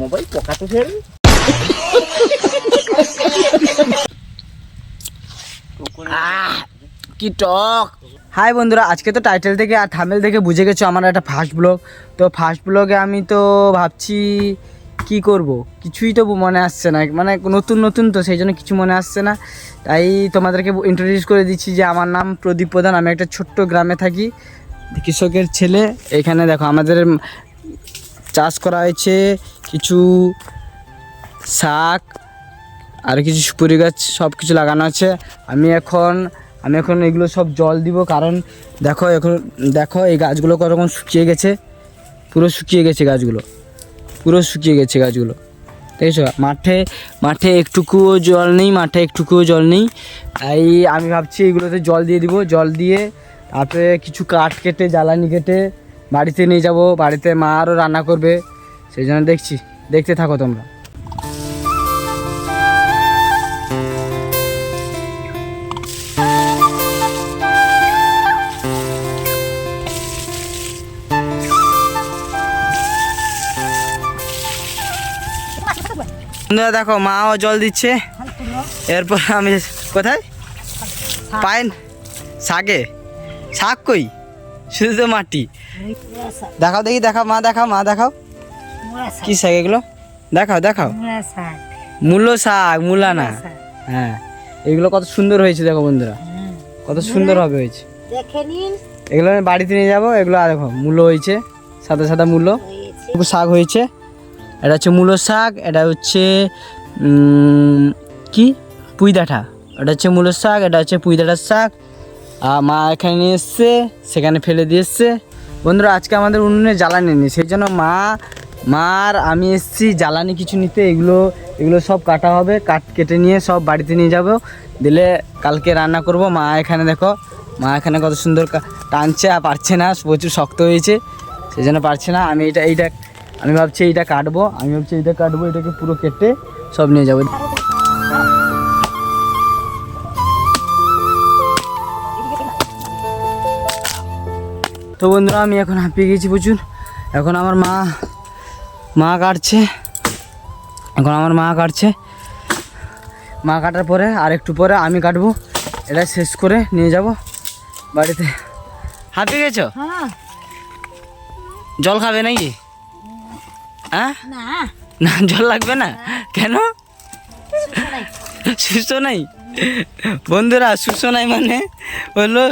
Mobile পোকা তো ফের কি টক। হাই বন্ধুরা, আজকে তো টাইটেল থেকে আর থাম্বনেল থেকে বুঝে গেছো আমার একটা ফার্স্ট ব্লগ। তো ফার্স্ট ব্লগে আমি তো ভাবছি কি করব, কিছুই তো মনে আসছে না, মানে নতুন নতুন তো সেই জন্য কিছু মনে আসছে না। তাই তোমাদেরকে ইন্ট্রোডিউস করে দিচ্ছি যে আমার নাম প্রদীপ প্রধান, আমি একটা ছোট্ট গ্রামে থাকি, কৃষকের ছেলে। এখানে দেখো আমাদের চাষ করা হয়েছে কিছু শাক আর কিছু সুপুরি গাছ, সব কিছু লাগানো আছে। আমি এখন এগুলো সব জল দিব, কারণ দেখো এই গাছগুলো কতক্ষণ শুকিয়ে গেছে, পুরো শুকিয়ে গেছে গাছগুলো, দেখেছো। মাঠে একটুকুও জল নেই, তাই আমি ভাবছি এগুলোতে জল দিয়ে দিব। জল দিয়ে তারপরে কিছু কাঠ কেটে জ্বালানি কেটে বাড়িতে নিয়ে যাব, বাড়িতে মা আরও রান্না করবে, সেই জন্য দেখতে থাকো তোমরা। দেখো মাও জল দিচ্ছে, এরপর আমি কোথায় পাইন শাক কই, শুধু তো মাটি। দেখাও মা দেখাও কি শাক এগুলো, দেখাও মূলা না, হ্যাঁ এগুলো কত সুন্দর হয়েছে দেখো বন্ধুরা, কত সুন্দর হয়েছে। এগুলো আমি বাড়িতে নিয়ে যাবো। এগুলো দেখো মূলো হয়েছে, সাদা মূলো শাক হয়েছে। এটা হচ্ছে মূলো শাক, এটা হচ্ছে কি পুঁই ডাঁটা, এটা হচ্ছে মূলো শাক, এটা হচ্ছে পুঁই ডাঁটার শাক। আর মা এখানে নিয়ে এসছে, সেখানে ফেলে দিয়ে এসছে। বন্ধুরা আজকে আমাদের উনুনে জ্বালানি নেই, সেই জন্য মার আমি এসছি জ্বালানি কিছু নিতে। এগুলো সব কাটা হবে, কেটে নিয়ে সব বাড়িতে নিয়ে যাব, দিলে কালকে রান্না করব। মা এখানে কত সুন্দর টানছে, আর পারছে না, প্রচুর শক্ত হয়েছে, সেই জন্য পারছে না। আমি ভাবছি এইটা কাটবো, এটাকে পুরো কেটে সব নিয়ে যাবো। তো বন্ধুরা আমি এখন হাঁপিয়ে গেছি প্রচুর। এখন আমার মা কাটছে, মা কাটার পরে আর একটু পরে আমি কাটবো, এটা শেষ করে নিয়ে যাব বাড়িতে। হাঁপিয়ে গেছো? জল খাবে নাকি? হ্যাঁ না জল লাগবে না, কেন? সুস্থ নাই বন্ধুরা, সুস্থ নাই মানে হলো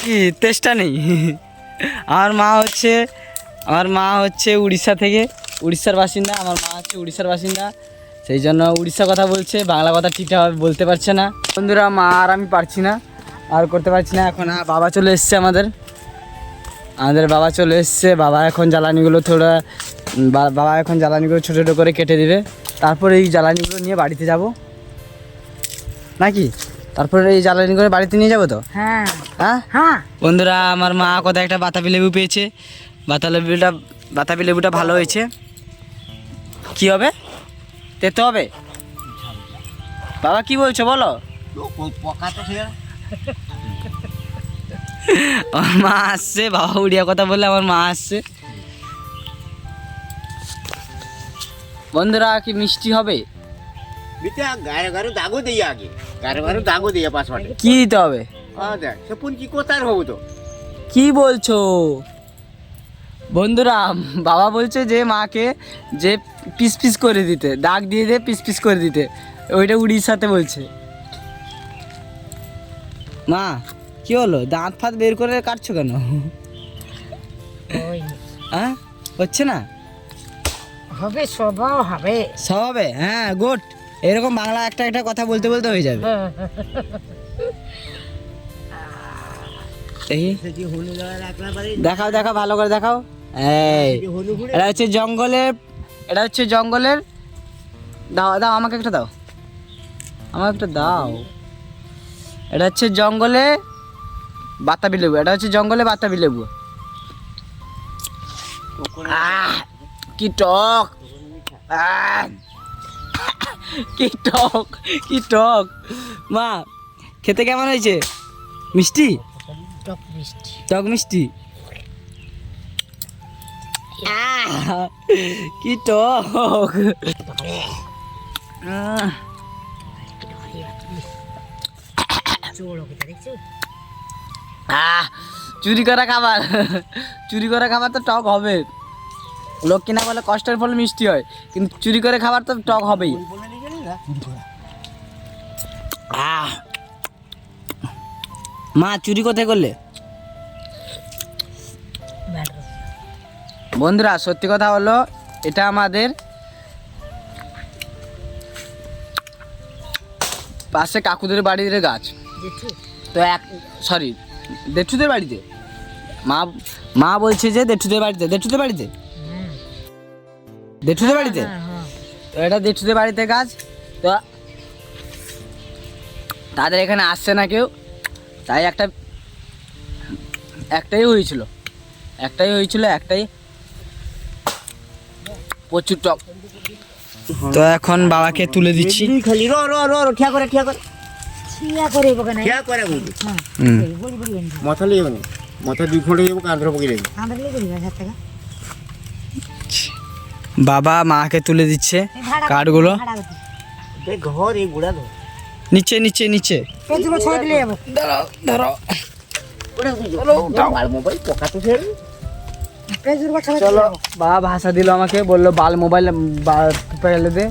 কি তেষ্টা নেই। আমার মা হচ্ছে উড়িষ্যার বাসিন্দা, আমার মা হচ্ছে উড়িষ্যার বাসিন্দা, সেই জন্য উড়িষ্যার কথা বলছে, বাংলা কথা ঠিকঠাকভাবে বলতে পারছে না। বন্ধুরা মা আর আমি পারছি না, আর করতে পারছি না। এখন বাবা চলে এসছে, আমাদের বাবা চলে এসছে। বাবা এখন জ্বালানিগুলো ছোটো ছোটো করে কেটে দিবে, তারপরে এই জ্বালানিগুলো নিয়ে বাড়িতে যাব নাকি, তারপরে এই জ্বালানিগুলো বাড়িতে নিয়ে যাবো তো। হ্যাঁ বন্ধুরা আমার মা কোথায় একটা বাতাবি লেবু পেয়েছে, বাতাবি লেবুটা ভালো হয়েছে। কি হবে, তেতো হবে? বাবা কি বলছো বলো। আমার মা আসছে, বাবা উড়িয়া কথা বললে আমার মা আসছে। বন্ধুরা কি মিষ্টি হবে? কি দিতে হবে? কি বলছো বন্ধুরা? বাবা বলছে যে মাকে যে পিস করে দিতে, দাগ দিয়ে পিস করে দিতে, ওইটা উড়িষ্যাতে বলছে। মা কি হলো, দাঁত ফাত বের করে কাটছো কেন? হ্যাঁ হচ্ছে না, হবে সব হবে। হ্যাঁ গুড, এরকম বাংলা একটা কথা বলতে হয়ে যাবে। দেখাও ভালো করে দেখাও। এটা হচ্ছে জঙ্গলের, দাও আমাকে একটা দাও, এটা হচ্ছে জঙ্গলে বাতাবি লেবু, কি টক, কি টক। মা খেতে কেমন হয়েছে? মিষ্টি, টক মিষ্টি। কি টক চুরি করা খাবার চুরি করা খাবার তো টক হবে। লোক কিনা বলে কষ্টের ফল মিষ্টি হয়, কিন্তু চুরি করে খাবার তো টক হবেই। মা চুরি কোথায় করলে? বন্ধুরা সত্যি কথা হলো, এটা আমাদের পাশে কাকুদের বাড়ির গাছ। তো দেঠুদের বাড়িতে মা বলছে যে দেঠুদের বাড়িতে তো এটা দেঠুদের বাড়িতে গাছ। তো তাদের এখানে আসছে না কেউ, তাই একটাই হয়েছিল প্রচুর টক। তো এখন বাবাকে তুলে দিচ্ছি। খালি ঠিয়া করে মাথা লিয়ে যাবো, মাথা 2 ঘন্টা যাবো, কাঁধরে পকিয়ে দেবো। বাবা মাকে তুলে দিচ্ছে কাঠগুলো। ঘর এই গুড়া ঘর নিচে ধরো মোবাইল পকা তো ছেড়ে চলো। বাবা ভাষা দিল আমাকে, বললো বাল মোবাইল ফেলে দে,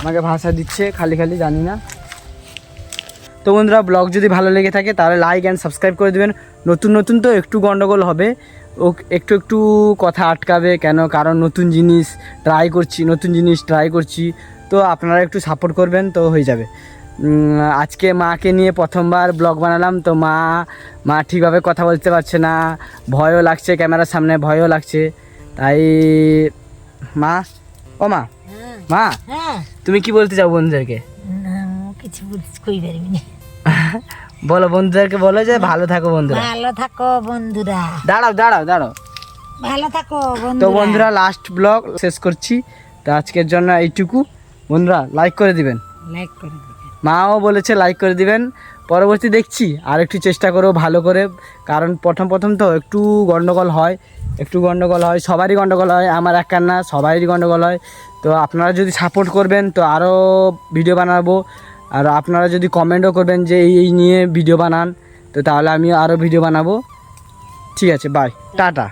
আমাকে ভাষা দিচ্ছে খালি জানি না। তো বন্ধুরা ব্লগ যদি ভালো লেগে থাকে তাহলে লাইক অ্যান্ড সাবস্ক্রাইব করে দেবেন। নতুন তো একটু গন্ডগোল হবে, একটু কথা আটকাবে কেন, কারণ নতুন জিনিস ট্রাই করছি, তো আপনারা একটু সাপোর্ট করবেন তো হয়ে যাবে। আজকে মাকে নিয়ে প্রথমবার ব্লগ বানালাম, তো মা ঠিকভাবে কথা বলতে পারছে না, ভয়ও লাগছে, ক্যামেরার সামনে ভয়ও লাগছে। তাই মা তুমি কি বলতে চাও বন্ধুদেরকে? কিছু কই পারবি না। বলো বন্ধুদেরকে, বলো যে ভালো থাকো বন্ধুরা। দাঁড়াও ভালো থাকো তো বন্ধুরা লাস্ট ব্লগ শেষ করছি, তো আজকের জন্য এইটুকু। বন্ধুরা লাইক করে দিবেন, মাও বলেছে লাইক করে দিবেন। পরবর্তী দেখছি আর একটু চেষ্টা করবো ভালো করে, কারণ প্রথম তো একটু গন্ডগোল হয়, সবারই গন্ডগোল হয়, আমার একার না, সবারই গন্ডগোল হয়। তো আপনারা যদি সাপোর্ট করবেন তো আরও ভিডিও বানাবো, আর আপনারা যদি কমেন্টও করবেন যে এই নিয়ে ভিডিও বানান, তো তাহলে আমি আরও ভিডিও বানাবো। ঠিক আছে, বাই, টাটা।